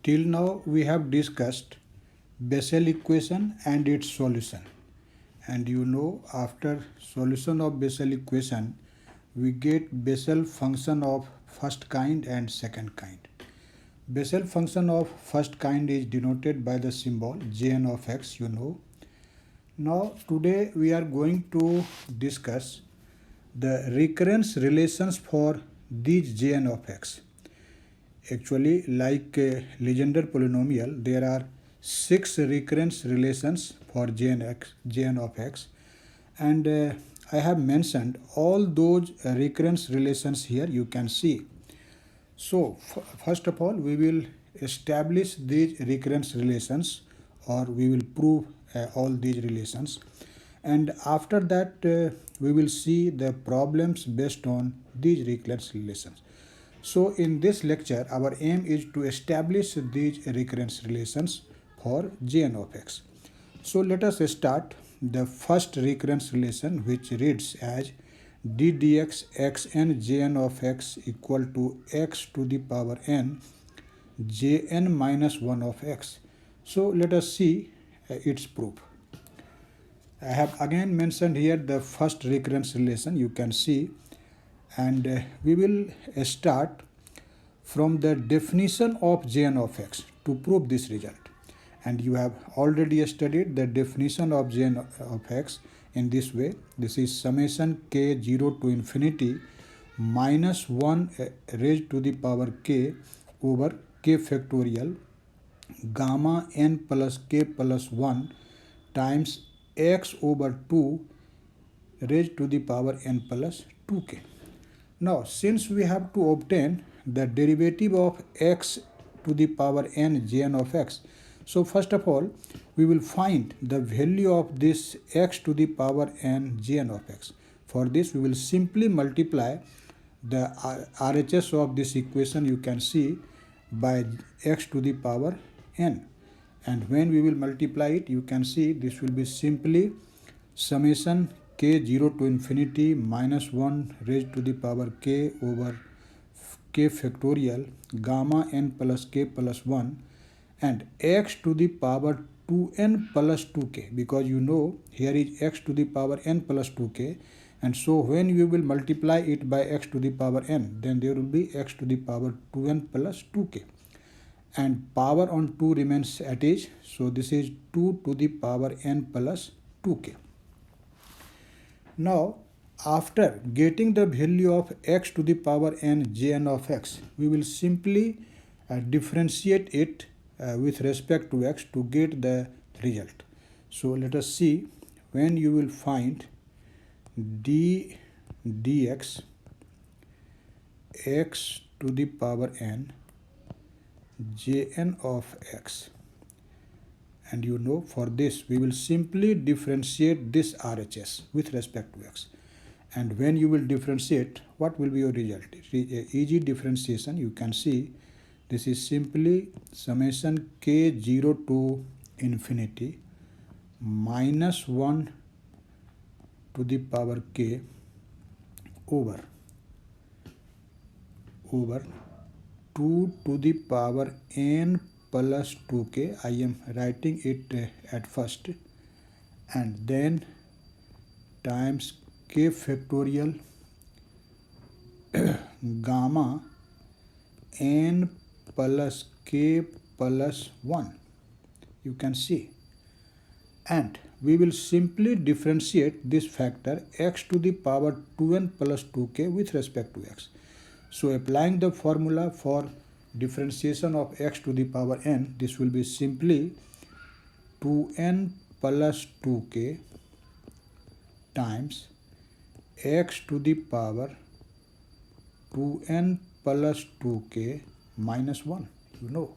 Till now we have discussed Bessel equation and its solution. And you know, after solution of Bessel equation, we get Bessel function of first kind and second kind. Bessel function of first kind is denoted by the symbol Jn of x, you know. Now today we are going to discuss the recurrence relations for these Jn of x. Actually, like Legendre polynomial, there are 6 recurrence relations for Jn of x, and I have mentioned all those recurrence relations here you can see. So first of all, we will establish these recurrence relations, or we will prove all these relations, and after that we will see the problems based on these recurrence relations. So in this lecture, our aim is to establish these recurrence relations for Jn of x. So let us start the first recurrence relation, which reads as d dx xn Jn of x equal to x to the power n Jn minus 1 of x. So let us see its proof. I have again mentioned here the first recurrence relation, you can see, and we will start from the definition of Jn of x to prove this result. And you have already studied the definition of Jn of x in this way. This is summation k0 to infinity minus 1 raised to the power k over k factorial gamma n plus k plus 1 times x over 2 raised to the power n plus 2k. Now, since we have to obtain the derivative of x to the power n Jn of x, so first of all, we will find the value of this x to the power n Jn of x. For this, we will simply multiply the RHS of this equation, you can see, by x to the power n. And when we will multiply it, you can see this will be simply summation k0 to infinity minus 1 raised to the power k over k factorial gamma n plus k plus 1 and x to the power 2n plus 2k, because you know here is x to the power n plus 2k, and so when you will multiply it by x to the power n, then there will be x to the power 2n plus 2k, and power on 2 remains at is, so this is 2 to the power n plus 2k. Now, after getting the value of x to the power n Jn of x, we will simply differentiate it with respect to x to get the result. So let us see, when you will find d dx x to the power n Jn of x, and you know, for this we will simply differentiate this RHS with respect to x. And when you will differentiate, what will be your result? Easy differentiation, you can see this is simply summation k0 to infinity minus 1 to the power k over 2 to the power n plus 2k. I am writing it at first, and then times k factorial gamma n plus k plus 1, you can see, and we will simply differentiate this factor x to the power 2n plus 2k with respect to x. So applying the formula for differentiation of x to the power n, this will be simply 2n plus 2k times x to the power 2n plus 2k minus 1, you know.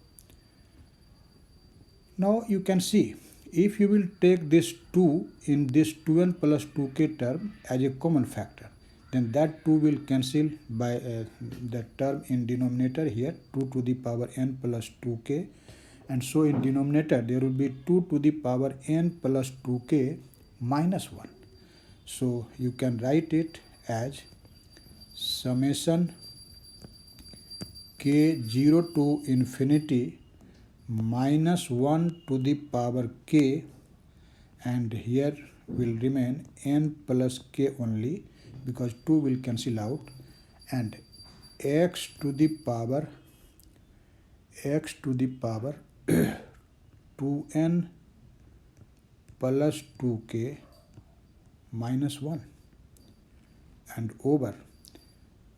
Now you can see, if you will take this 2 in this 2n plus 2k term as a common factor, then that 2 will cancel by the term in denominator here, 2 to the power n plus 2k, and so in denominator there will be 2 to the power n plus 2k minus 1. So you can write it as summation k0 to infinity minus 1 to the power k, and here will remain n plus k only because 2 will cancel out, and x to the power 2n plus 2k minus 1, and over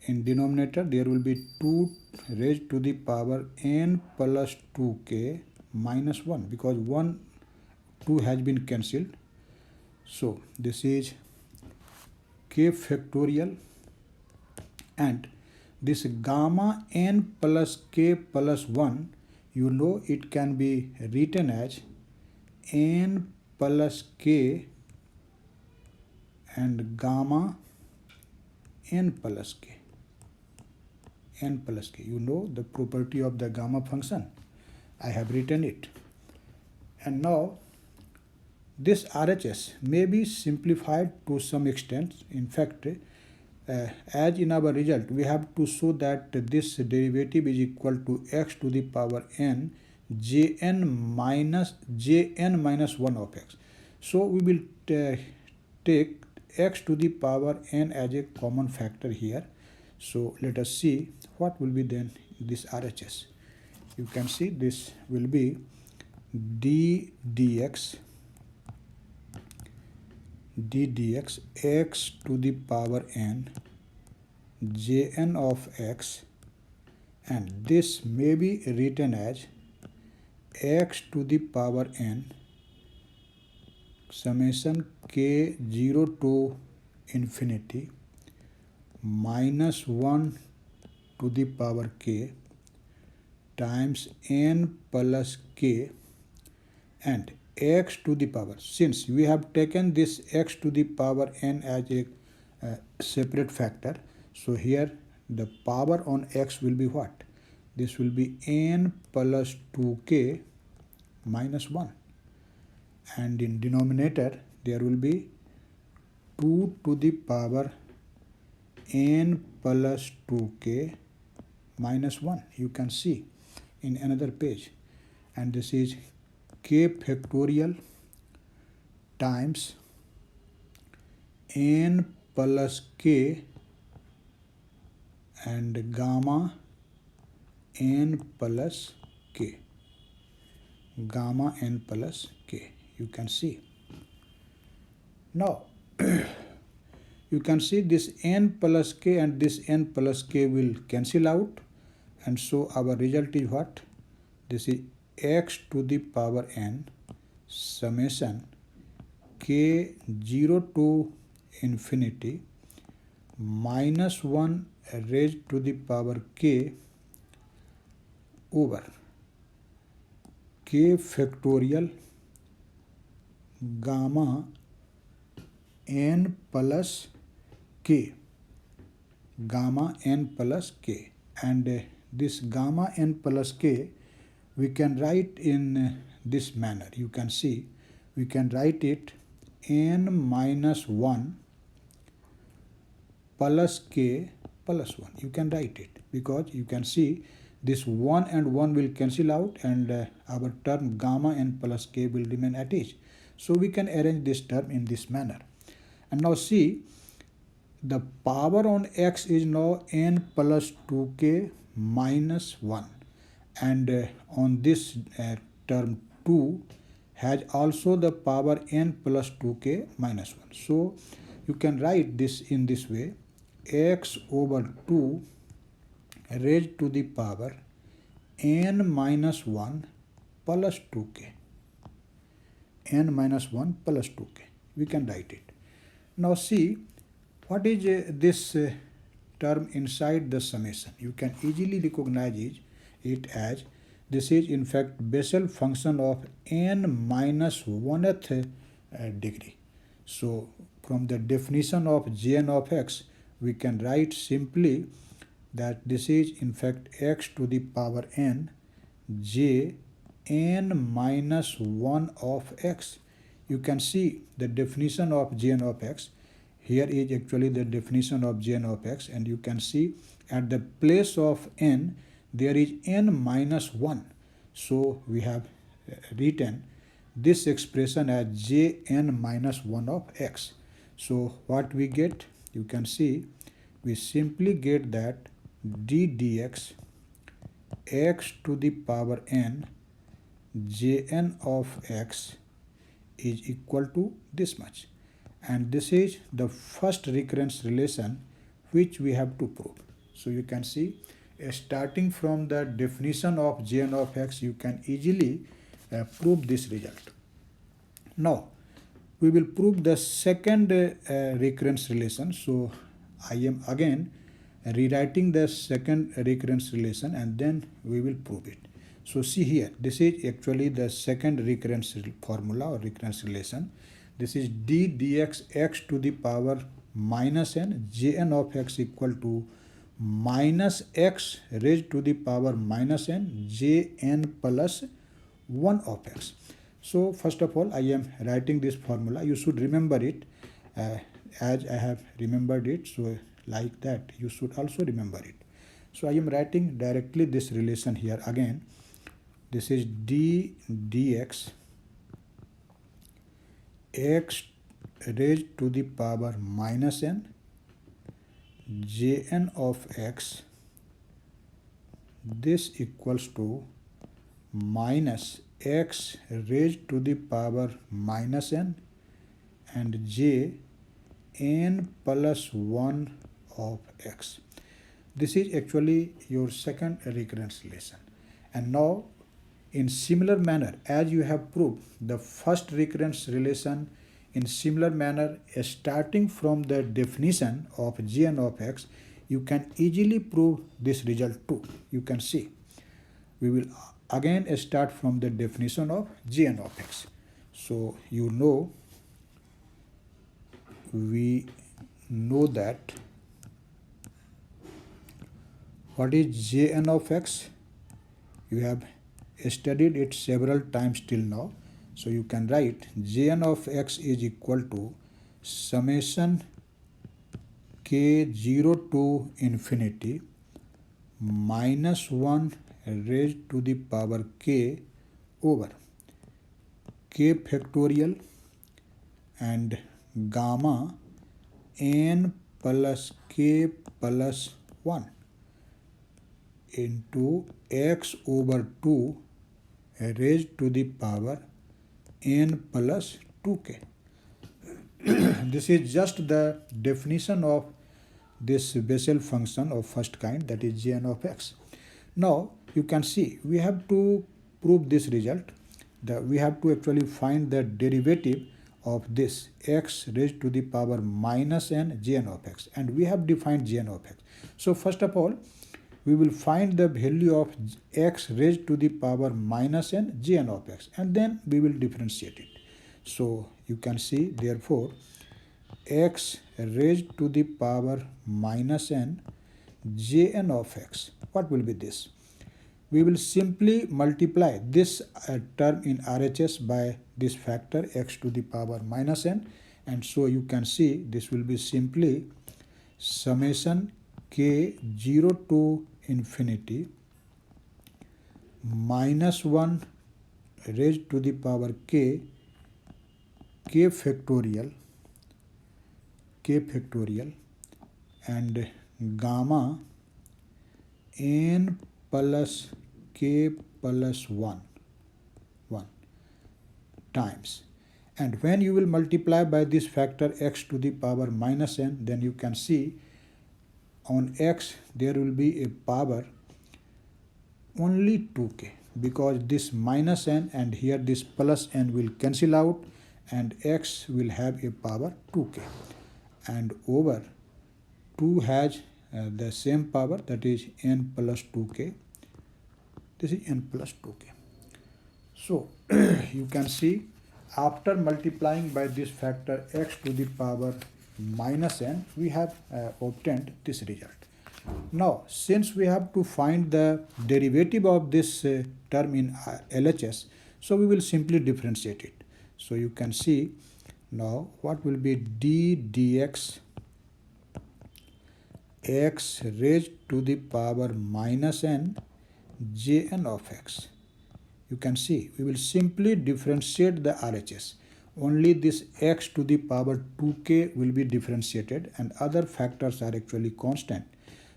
in denominator there will be 2 raised to the power n plus 2k minus 1 because 2 has been cancelled. So this is k factorial, and this gamma n plus k plus 1, you know it can be written as n plus k and gamma n plus k. You know the property of the gamma function. I have written it. And now this RHS may be simplified to some extent. In fact, as in our result, we have to show that this derivative is equal to x to the power n jn minus 1 of x. So we will take x to the power n as a common factor here. So let us see what will be then this RHS. You can see this will be d dx x to the power n jn of x, and this may be written as x to the power n summation k 0 to infinity minus 1 to the power k times n plus k, and x to the power, since we have taken this x to the power n as a separate factor, so here the power on x will be what? This will be n plus 2k minus 1, and in denominator there will be 2 to the power n plus 2k minus 1. You can see in another page, and this is k factorial times n plus k and gamma n plus k. You can see. Now you can see this n plus k and this n plus k will cancel out, and so our result is what? This is x to the power n summation k 0 to infinity minus 1 raised to the power k over k factorial gamma n plus k, and this gamma n plus k we can write in this manner. You can see we can write it n minus 1 plus k plus 1. You can write it because you can see this 1 and 1 will cancel out, and our term gamma n plus k will remain at each. So we can arrange this term in this manner. And now see, the power on x is now n plus 2k minus 1, and on this term 2 has also the power n plus 2k minus 1. So you can write this in this way: x over 2 raised to the power n minus 1 plus 2k. We can write it. Now see, what is this term inside the summation? You can easily recognize it as this is in fact Bessel function of n minus 1th degree. So from the definition of Jn of x, we can write simply that this is in fact x to the power n j n minus 1 of x. You can see the definition of Jn of x. Here is actually the definition of Jn of x, and you can see at the place of n there is n minus 1. So we have written this expression as jn minus 1 of x. So what we get, you can see, we simply get that d dx x to the power n jn of x is equal to this much. And this is the first recurrence relation which we have to prove. So you can see, starting from the definition of jn of x, you can easily prove this result. Now we will prove the second recurrence relation. So I am again rewriting the second recurrence relation and then we will prove it. So see here, this is actually the second recurrence formula or recurrence relation. This is d dx x to the power minus n jn of x equal to minus x raised to the power minus n jn plus 1 of x. So first of all, I am writing this formula. You should remember it as I have remembered it. So like that, you should also remember it. So I am writing directly this relation here again. This is d dx x raised to the power minus n jn of x. This equals to minus x raised to the power minus n and j n plus 1 of x. This is actually your second recurrence relation. And now, in similar manner, as you have proved the first recurrence relation, in similar manner, starting from the definition of jn of x, you can easily prove this result too. You can see. We will again start from the definition of jn of x. So we know that what is jn of x? You have studied it several times till now. So you can write jn of x is equal to summation k0 to infinity minus 1 raised to the power k over k factorial and gamma n plus k plus 1 into x over 2 raised to the power n plus 2k. This is just the definition of this Bessel function of first kind, that is jn of x. Now you can see we have to prove this result. We have to actually find the derivative of this x raised to the power minus n jn of x, and we have defined jn of x. So first of all, we will find the value of x raised to the power minus n jn of x, and then we will differentiate it. So you can see, therefore, x raised to the power minus n jn of x, what will be this? We will simply multiply this term in RHS by this factor x to the power minus n, and so you can see this will be simply summation k0 to infinity minus 1 raised to the power k factorial and gamma n plus k plus 1 times. And when you will multiply by this factor x to the power minus n, then you can see on x there will be a power only 2k, because this minus n and here this plus n will cancel out and x will have a power 2k, and over 2 has the same power, that is n plus 2k. This is n plus 2k. So you can see, after multiplying by this factor x to the power minus n, we have obtained this result. Now, since we have to find the derivative of this term in LHS, so we will simply differentiate it. So you can see now what will be d dx x raised to the power minus n jn of x you can see we will simply differentiate the RHS. Only this x to the power 2k will be differentiated and other factors are actually constant.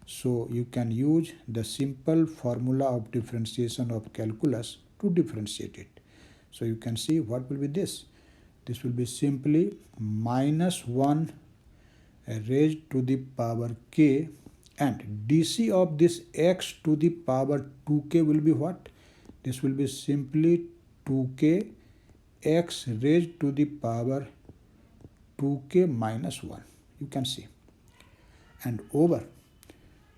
So you can use the simple formula of differentiation of calculus to differentiate it. So you can see what will be this. This will be simply minus 1 raised to the power k, and dc of this x to the power 2k will be what? This will be simply 2k x raised to the power 2k minus 1. You can see. And over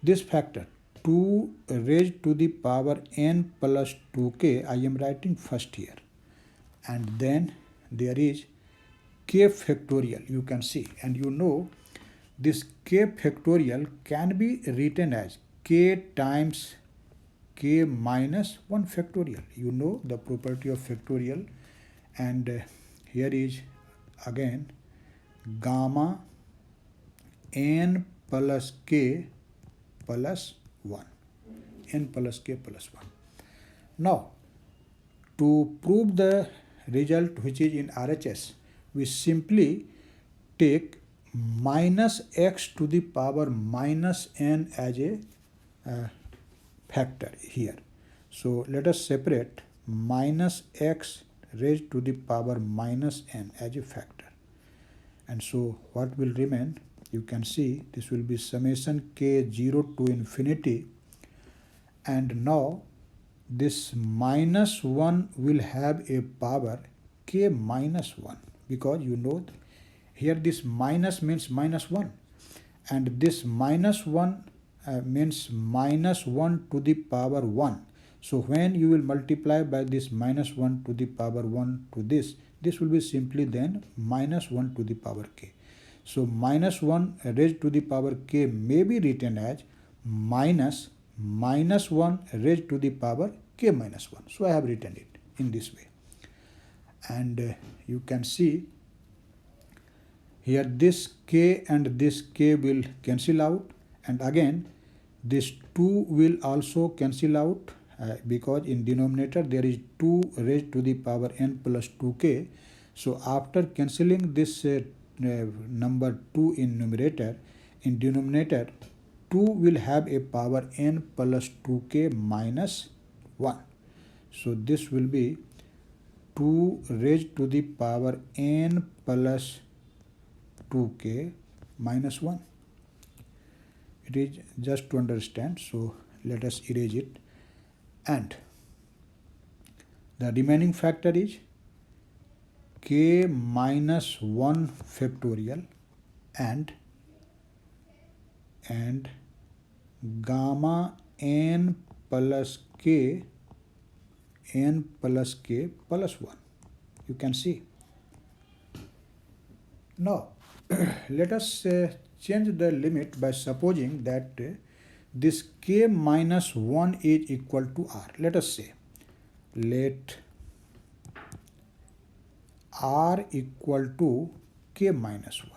this factor 2 raised to the power n plus 2k, I am writing first here. And then there is k factorial, you can see. And you know this k factorial can be written as k times k minus 1 factorial. You know the property of factorial. And here is again gamma n plus k plus 1. N plus k plus 1. Now, to prove the result which is in RHS, we simply take minus x to the power minus n as a factor here. So let us separate minus x raised to the power minus n as a factor. And so what will remain? You can see this will be summation k 0 to infinity. And now this minus 1 will have a power k minus 1, because you know here this minus means minus 1, and this minus 1 means minus 1 to the power 1. So when you will multiply by this minus 1 to the power 1 to this will be simply then minus 1 to the power k. So minus 1 raised to the power k may be written as minus 1 raised to the power k minus 1. So I have written it in this way. And you can see here this k and this k will cancel out, and again this 2 will also cancel out because in denominator there is 2 raised to the power n plus 2k. So after cancelling this number 2 in numerator, in denominator 2 will have a power n plus 2k minus 1. So this will be 2 raised to the power n plus 2k minus 1. It is just to understand, so let us erase it. And the remaining factor is k minus 1 factorial and gamma n plus k plus 1. You can see. Now let us change the limit by supposing that this k minus 1 is equal to r. Let us say let r equal to k minus 1.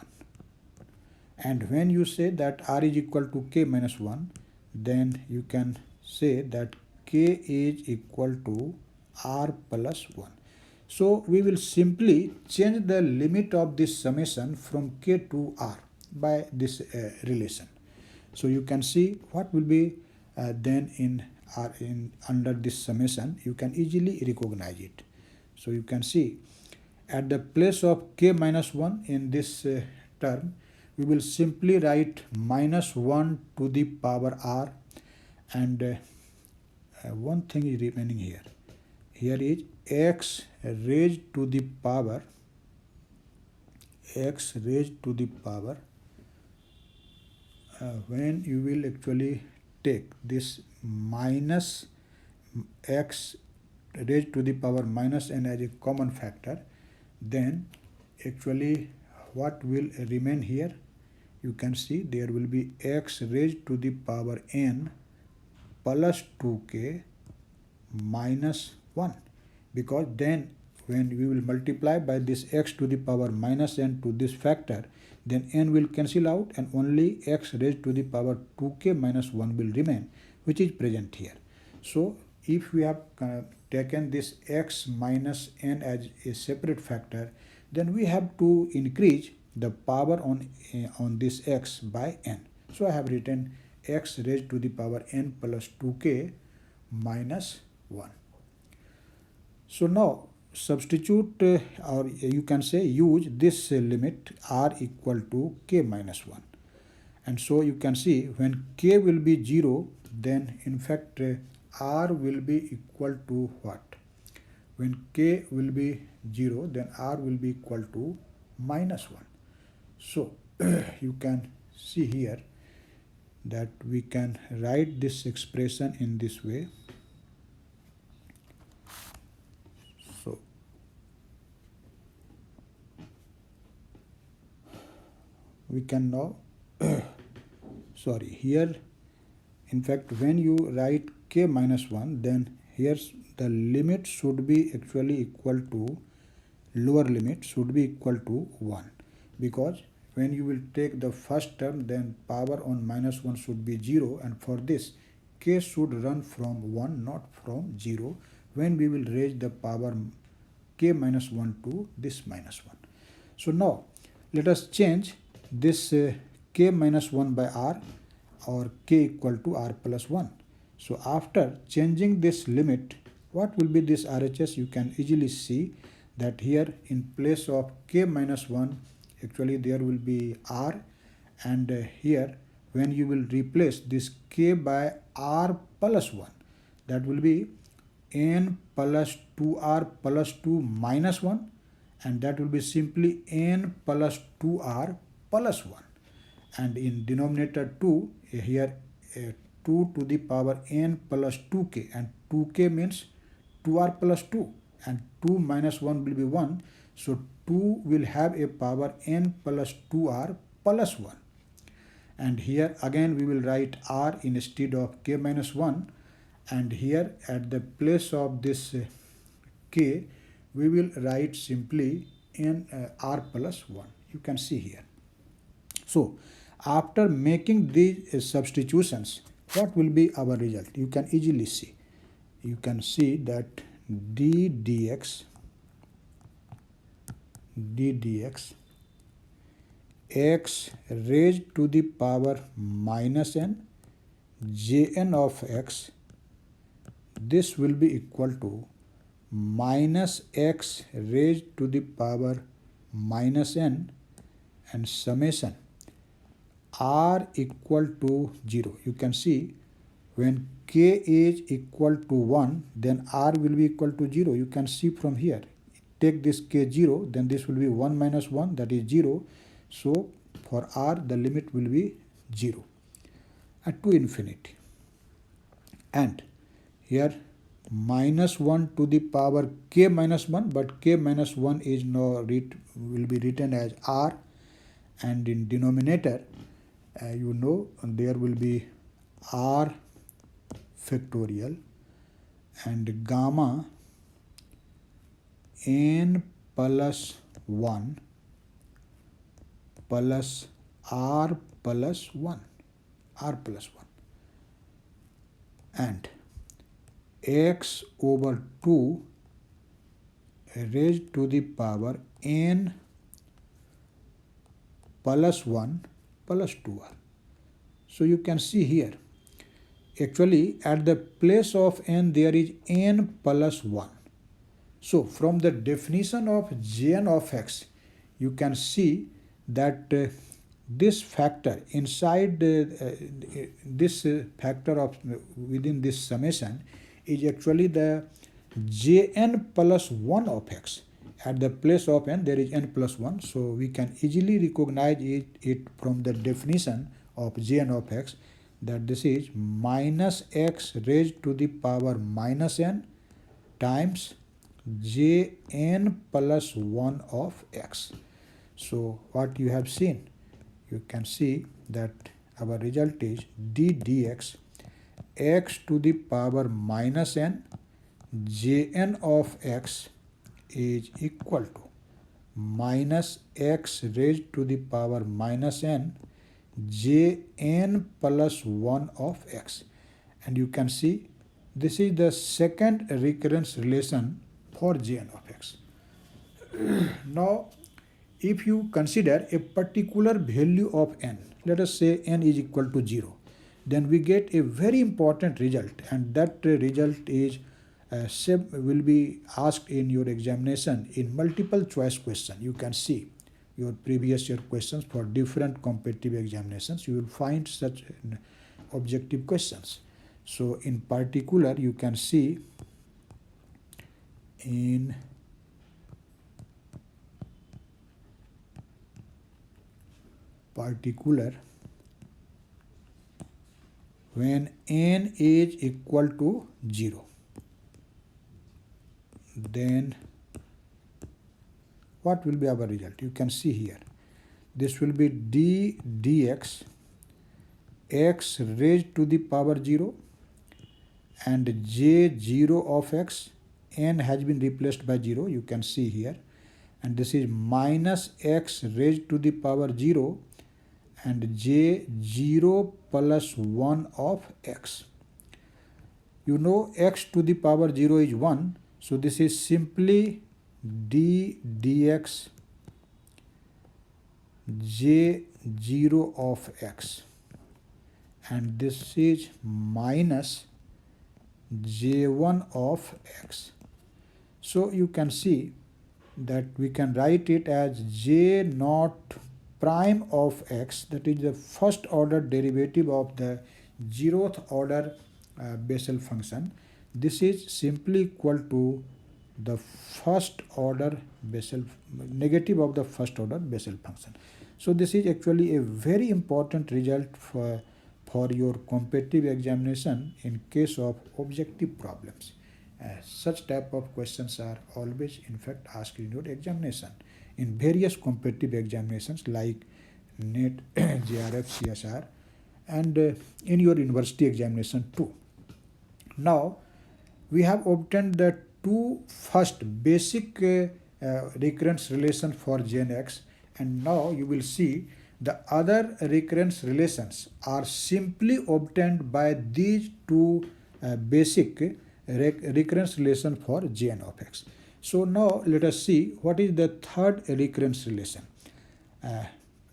And when you say that r is equal to k minus 1, then you can say that k is equal to r plus 1. So we will simply change the limit of this summation from k to r by this relation. So you can see what will be then in under this summation. You can easily recognize it. So you can see at the place of k minus 1 in this term, we will simply write minus 1 to the power r, and one thing is remaining here. Here is x raised to the power when you will actually take this minus x raised to the power minus n as a common factor, then actually what will remain here? You can see there will be x raised to the power n plus 2k minus 1, because then when we will multiply by this x to the power minus n to this factor, then n will cancel out and only x raised to the power 2k minus 1 will remain, which is present here. So if we have taken this x minus n as a separate factor, then we have to increase the power on this x by n. So I have written x raised to the power n plus 2k minus 1. So now substitute or you can say use this limit r equal to k minus 1. And so you can see when k will be 0, then in fact r will be equal to what? When k will be 0, then r will be equal to minus 1. So you can see here that we can write this expression in this way. So we can now sorry, here in fact when you write k minus 1, then here's the limit should be actually equal to, lower limit should be equal to 1, because when you will take the first term, then power on minus 1 should be 0, and for this k should run from 1, not from 0, when we will raise the power k minus 1 to this minus 1. So now let us change this k minus 1 by r, or k equal to r plus 1. So after changing this limit, what will be this RHS? You can easily see that here in place of k minus 1, actually there will be r, and here when you will replace this k by r plus 1, that will be n plus 2r plus 2 minus 1, and that will be simply n plus 2r plus 1. And in denominator 2, here 2 to the power n plus 2k, and 2k means 2r plus 2, and 2 minus 1 will be 1. So 2 will have a power n plus 2r plus 1. And here again we will write r instead of k minus 1, and here at the place of this k, we will write simply n r plus 1. You can see here. So after making these substitutions, what will be our result? You can easily see. You can see that d dx x raised to the power minus n jn of x, this will be equal to minus x raised to the power minus n and summation r equal to 0. You can see when k is equal to 1, then r will be equal to 0. You can see from here. Take this k 0, then this will be 1 minus 1, that is 0. So for r, the limit will be 0 to infinity. And here minus 1 to the power k minus 1, but k minus 1 is now will be written as r, and in denominator you know there will be r factorial and gamma n plus 1 plus r plus 1, and x over 2 raised to the power n plus 1 plus 2r. So you can see here, actually at the place of n there is n plus 1. So from the definition of Jn of x, you can see that this factor inside this factor of within this summation is actually the Jn plus 1 of x. At the place of n there is n plus 1, so we can easily recognize it from the definition of Jn of x, that this is minus x raised to the power minus n times Jn plus 1 of x. So what you have seen, you can see that our result is d dx x to the power minus n Jn of x is equal to minus x raised to the power minus n Jn plus 1 of x. And you can see This is the second recurrence relation for Jn of x. Now, if you consider a particular value of n, let us say n is equal to 0, then we get a very important result, and that result is will be asked in your examination in multiple choice question. You can see your previous year questions for different competitive examinations. You will find such objective questions. So in particular, you can see in particular, when n is equal to 0, then what will be our result? You can see here. This will be d dx x raised to the power 0 and j0 of x, n has been replaced by 0, you can see here, and this is minus x raised to the power 0 and j0 plus 1 of x. You know x to the power 0 is 1, so this is simply d dx j0 of x, and this is minus j1 of x. So you can see that we can write it as j naught prime of x, that is the first order derivative of the 0th order Bessel function. This is simply equal to the first order Bessel, negative of the first order Bessel function. So this is actually a very important result for your competitive examination in case of objective problems. Such type of questions are always in fact asked in your examination in various competitive examinations like NET, JRF, CSR, and in your university examination too. Now we have obtained the two first basic recurrence relation for Jn(x), and now you will see the other recurrence relations are simply obtained by these two basic recurrence relation for Jn of x. So now let us see what is the third recurrence relation.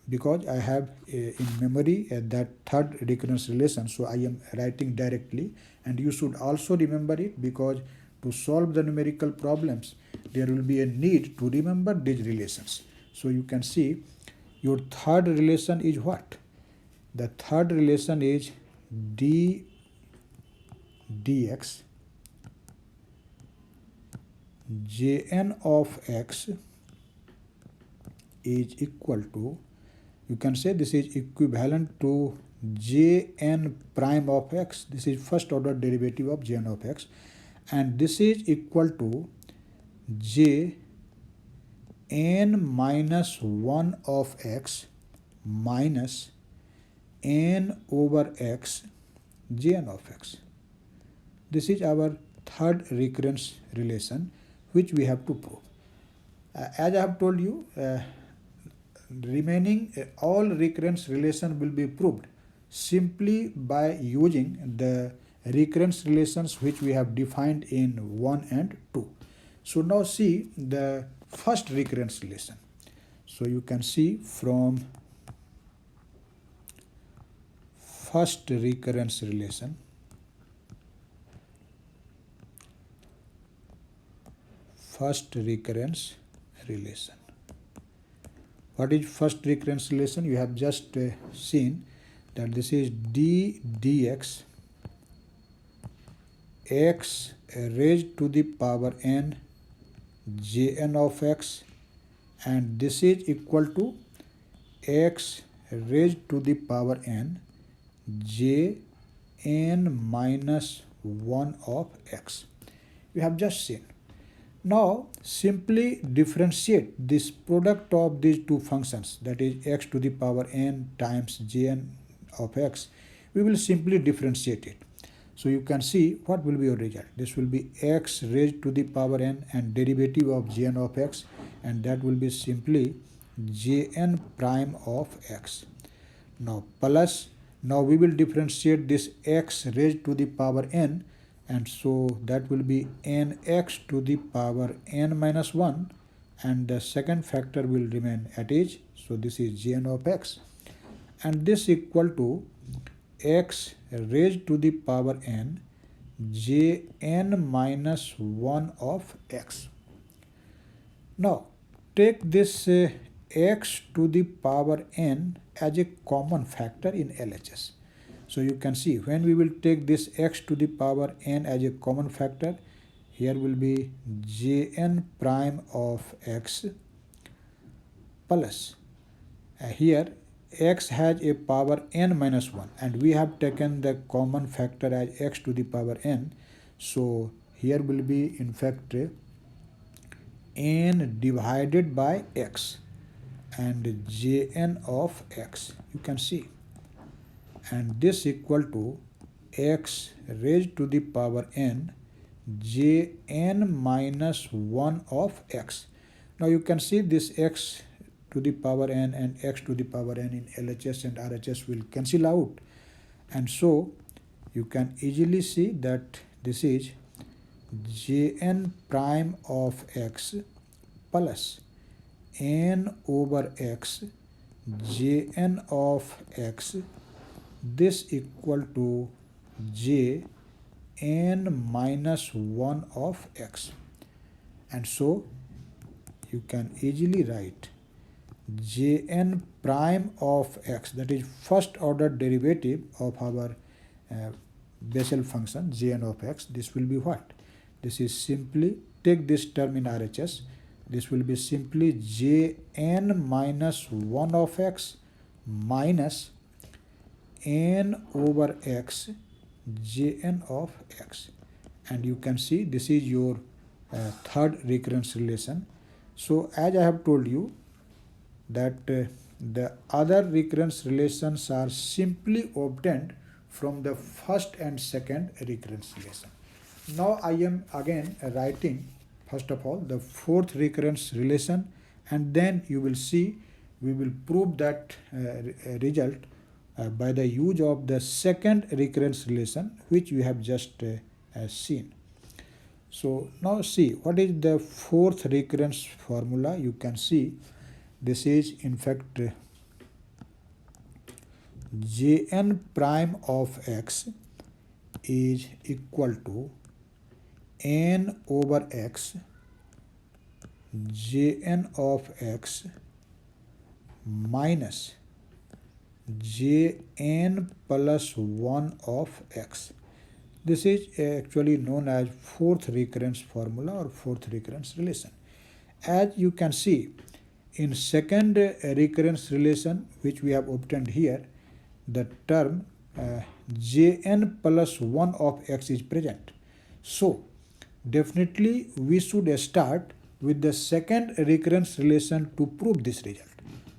Because I have in memory that third recurrence relation, so I am writing directly, and you should also remember it, because to solve the numerical problems there will be a need to remember these relations. So you can see your third relation is what? The third relation is d dx jn of x is equal to, you can say this is equivalent to jn prime of x. This is first order derivative of jn of x, and this is equal to j n minus 1 of x minus n over x jn of x. This is our third recurrence relation which we have to prove. As I have told you, remaining all recurrence relation will be proved simply by using the recurrence relations which we have defined in 1 and 2. So now see the first recurrence relation. So you can see from first recurrence relation, first recurrence relation. What is first recurrence relation? You have just seen that this is d dx x raised to the power n jn of x, and this is equal to x raised to the power n j n minus 1 of x. We have just seen. Now simply differentiate this product of these two functions, that is x to the power n times jn of x. We will simply differentiate it. So you can see what will be your result. This will be x raised to the power n and derivative of jn of x, and that will be simply jn prime of x. Now plus, now we will differentiate this x raised to the power n and so that will be nx to the power n minus 1, and the second factor will remain at age, so this is Jn of x, and this equal to x raised to the power n Jn minus 1 of x. Now take this x to the power n as a common factor in LHS. So you can see when we will take this x to the power n as a common factor, here will be Jn prime of x plus here x has a power n minus 1 and we have taken the common factor as x to the power n, so here will be in fact n divided by x and Jn of x, you can see, and this equal to x raised to the power n Jn minus 1 of x. Now you can see this x to the power n and x to the power n in LHS and RHS will cancel out, and so you can easily see that this is Jn prime of x plus n over x Jn of x, this equal to Jn minus 1 of x, and so you can easily write Jn prime of x, that is first order derivative of our Bessel function Jn of x. This will be what? This is simply, take this term in RHS, this will be simply Jn minus 1 of x minus n over x Jn of x, and you can see this is your third recurrence relation. So as I have told you that the other recurrence relations are simply obtained from the first and second recurrence relation. Now I am again writing first of all the fourth recurrence relation, and then you will see we will prove that result by the use of the second recurrence relation which we have just seen. So now see what is the fourth recurrence formula. You can see this is in fact Jn prime of x is equal to n over x Jn of x minus Jn plus 1 of x. This is actually known as fourth recurrence formula or fourth recurrence relation. As you can see, in second recurrence relation which we have obtained here, the term Jn plus 1 of x is present. So definitely we should start with the second recurrence relation to prove this result.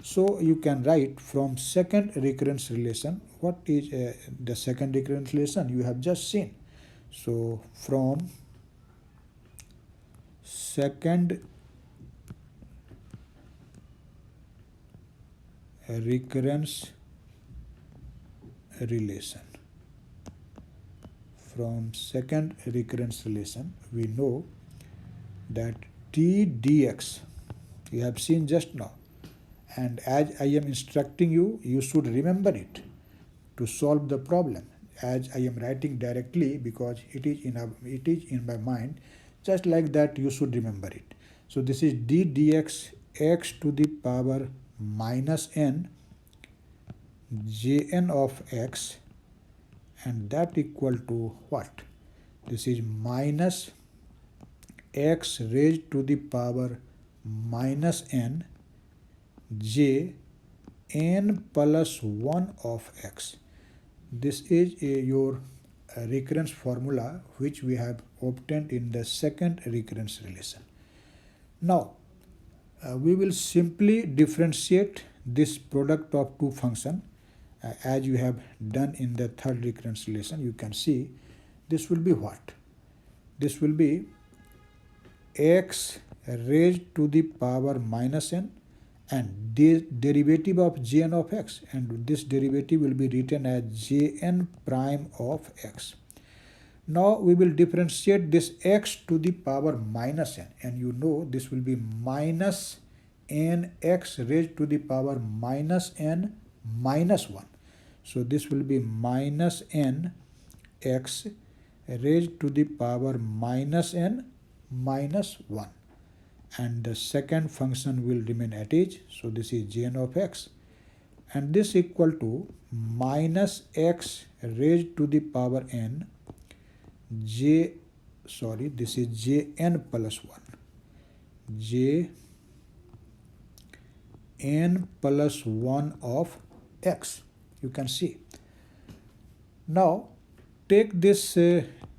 So you can write from second recurrence relation. What is the second recurrence relation? You have just seen. So from second recurrence relation, we know that t dx you have seen just now, and as I am instructing you, you should remember it to solve the problem, as I am writing directly because it is in my mind. Just like that you should remember it. So this is d dx x to the power minus n Jn of x, and that equal to what? This is minus x raised to the power minus n J n plus 1 of x. This is your recurrence formula which we have obtained in the second recurrence relation. Now we will simply differentiate this product of two functions as you have done in the third recurrence relation. You can see this will be what? This will be x raised to the power minus n and the derivative of Jn of x, and this derivative will be written as Jn prime of x. Now we will differentiate this x to the power minus n, and you know this will be minus nx raised to the power minus n minus 1. So this will be minus n x raised to the power minus n minus 1. And the second function will remain at age. So this is Jn of x. And this equal to minus x raised to the power n this is Jn plus 1. Jn plus 1 of x. You can see. Now take this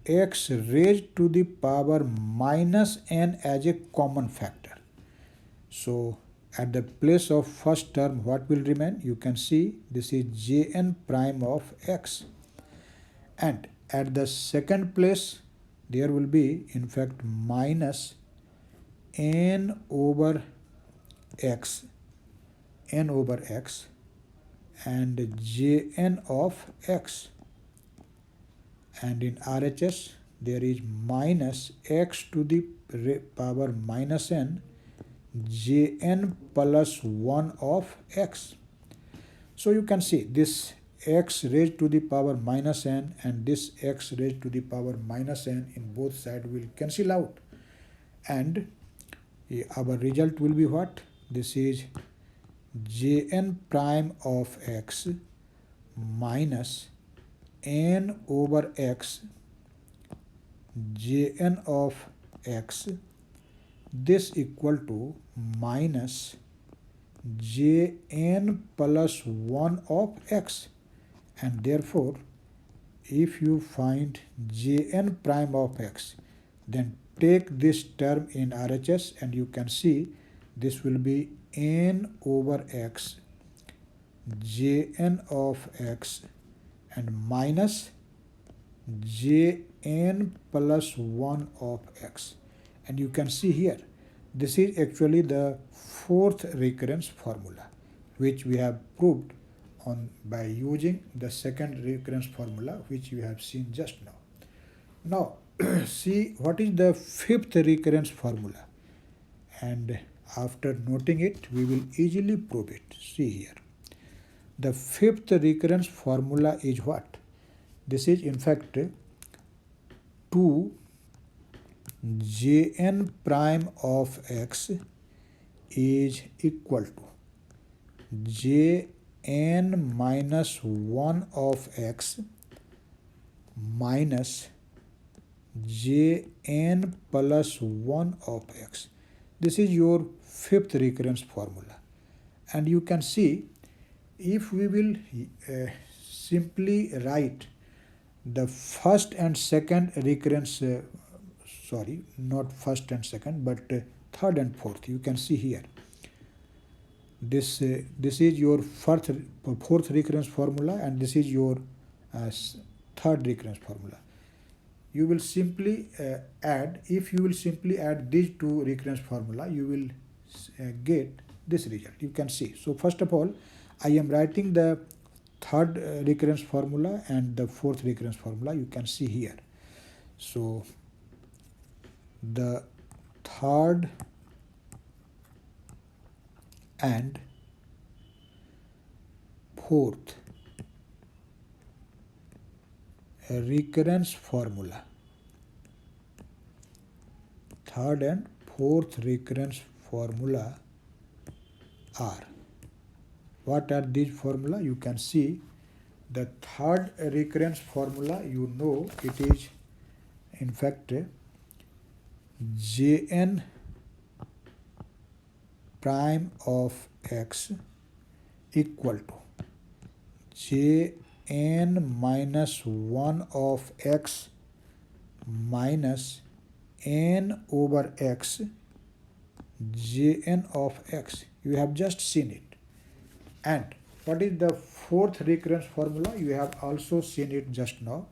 x raised to the power minus n as a common factor. So at the place of first term, what will remain? You can see this is Jn prime of x. And at the second place, there will be in fact minus n over x and Jn of x. And in RHS, there is minus x to the power minus n Jn plus 1 of x. So you can see this x raised to the power minus n and this x raised to the power minus n in both sides will cancel out. And our result will be what? This is Jn prime of x minus n over x Jn of x, this equal to minus Jn plus 1 of x. And therefore, if you find Jn prime of x, then take this term in RHS and you can see this will be n over x Jn of x and minus Jn plus 1 of x. And you can see here, this is actually the fourth recurrence formula, which we have proved by using the second recurrence formula, which you have seen just now. Now, see what is the fifth recurrence formula. And after noting it, we will easily prove it. See here. The fifth recurrence formula is what? This is in fact 2 Jn prime of x is equal to Jn minus 1 of x minus Jn plus 1 of x. This is your fifth recurrence formula. And you can see, if we will simply write the first and second recurrence, not first and second, but third and fourth, you can see here. This is your fourth recurrence formula, and this is your third recurrence formula. You will simply add, if you will simply add these two recurrence formula, you will get this result. You can see. So first of all, I am writing the third recurrence formula and the fourth recurrence formula. You can see here. So the third and fourth recurrence formula. Third and fourth recurrence formula are. What are these formula? You can see the third recurrence formula, you know it is in fact Jn prime of x equal to Jn minus 1 of x minus n over x Jn of x. You have just seen it. And what is the fourth recurrence formula? You have also seen it just now.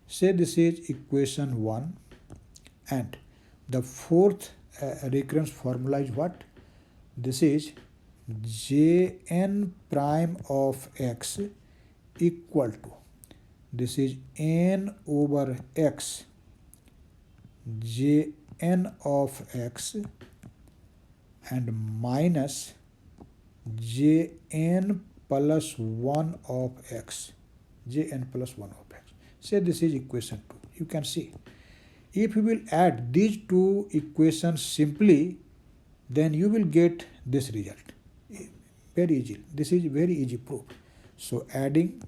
Say this is equation 1, and the fourth recurrence formula is what? This is Jn prime of x equal to this is n over x jn of x and minus jn plus 1 of x, jn plus 1 of x. Say this is equation 2. You can see. If you will add these two equations simply, then you will get this result. Very easy. This is very easy proof. So adding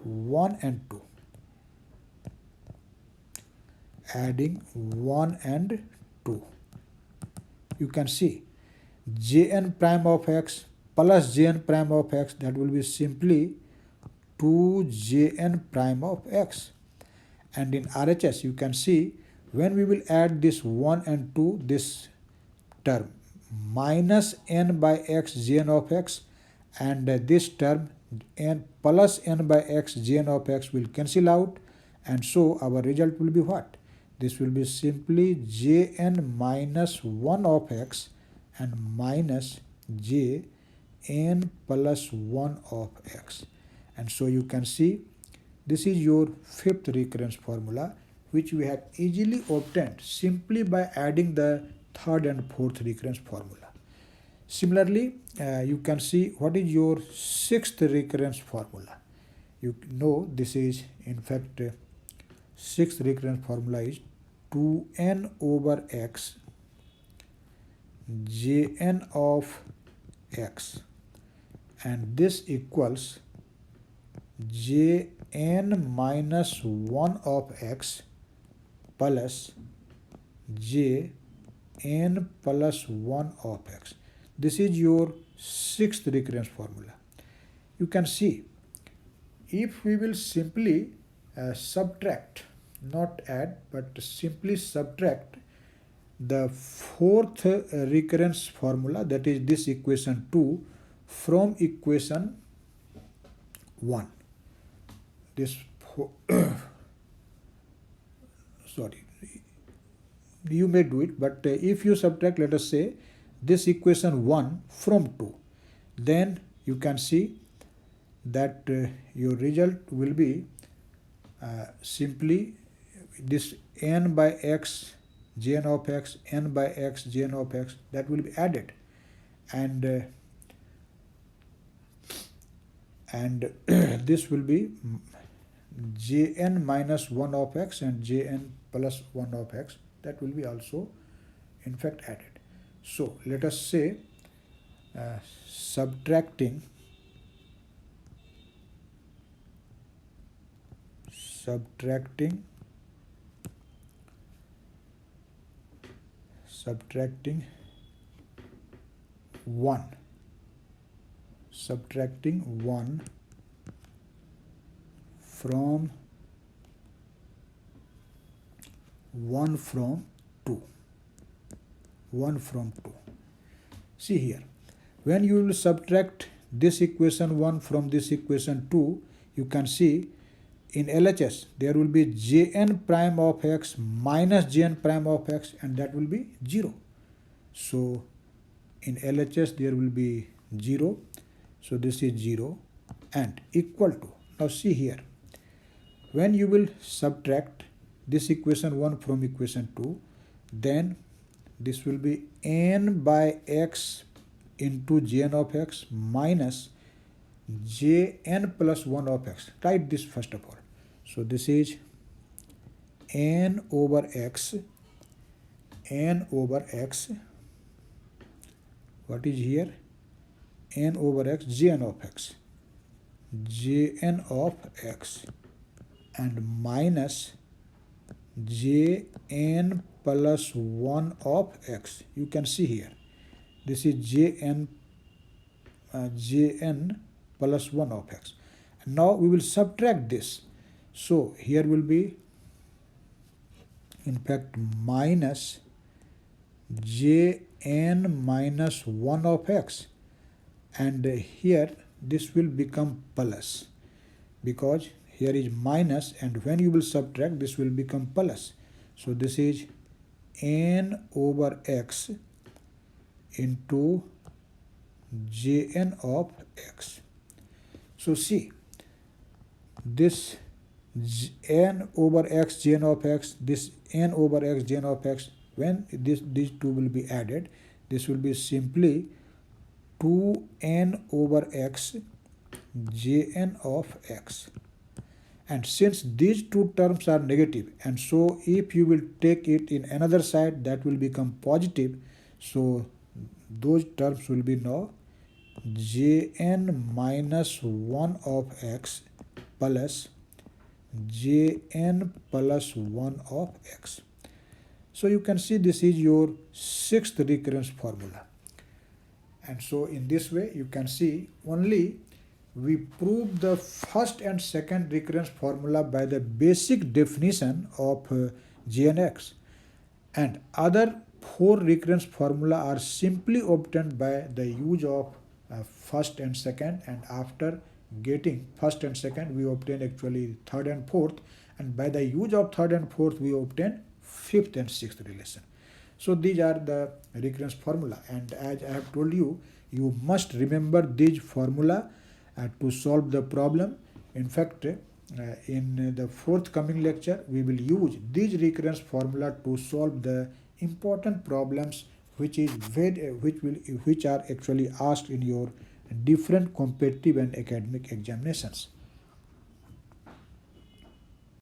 1 and 2. Adding 1 and 2. You can see jn prime of x plus jn prime of x, that will be simply 2jn prime of x. And in RHS you can see when we will add this 1 and 2, this term minus n by x jn of x and this term n plus n by x jn of x will cancel out, and so our result will be what? This will be simply jn minus 1 of x and minus jn plus 1 of x. And so you can see this is your fifth recurrence formula, which we have easily obtained simply by adding the third and fourth recurrence formula. Similarly, you can see what is your sixth recurrence formula. You know this is in fact sixth recurrence formula is 2n over x jn of x, and this equals jn minus 1 of x plus jn plus 1 of x. This is your sixth recurrence formula. You can see if we will simply subtract, not add, but simply subtract the fourth recurrence formula, that is this equation 2, from equation 1. This sorry, you may do it, but if you subtract, let us say, this equation 1 from 2, then you can see that your result will be simply this n by x jn of x, n by x jn of x, that will be added, and this will be jn minus 1 of x and jn plus 1 of x, that will be also in fact added. So let us say subtracting subtracting 1 from 2. See here, when you will subtract this equation 1 from this equation 2, you can see in LHS there will be jn prime of x minus jn prime of x, and that will be 0. So in LHS there will be 0. So this is 0 and equal to. Now see here, when you will subtract this equation 1 from equation 2, then this will be n by x into jn of x minus jn plus 1 of x. Write this first of all. So this is n over x, what is here? N over x, jn of x, and minus jn plus 1 of x. You can see here, this is jn plus 1 of x. And now we will subtract this. So here will be in fact minus jn minus 1 of x, and here this will become plus, because here is minus, and when you will subtract, this will become plus. So this is n over x into jn of x. So see, this n over x Jn of x, this n over x Jn of x, when these two will be added, this will be simply 2n over x Jn of x. And since these two terms are negative, and so if you will take it in another side, that will become positive, so those terms will be now Jn minus 1 of x plus Jn plus 1 of x. So you can see this is your sixth recurrence formula. And so in this way you can see only we prove the first and second recurrence formula by the basic definition of Gnx, and other four recurrence formula are simply obtained by the use of first and second, and after getting first and second we obtain actually third and fourth, and by the use of third and fourth we obtain fifth and sixth relation. So these are the recurrence formula, and as I have told you, you must remember these formula to solve the problem. In fact, in the forthcoming lecture we will use these recurrence formula to solve the important problems which are actually asked in your different competitive and academic examinations.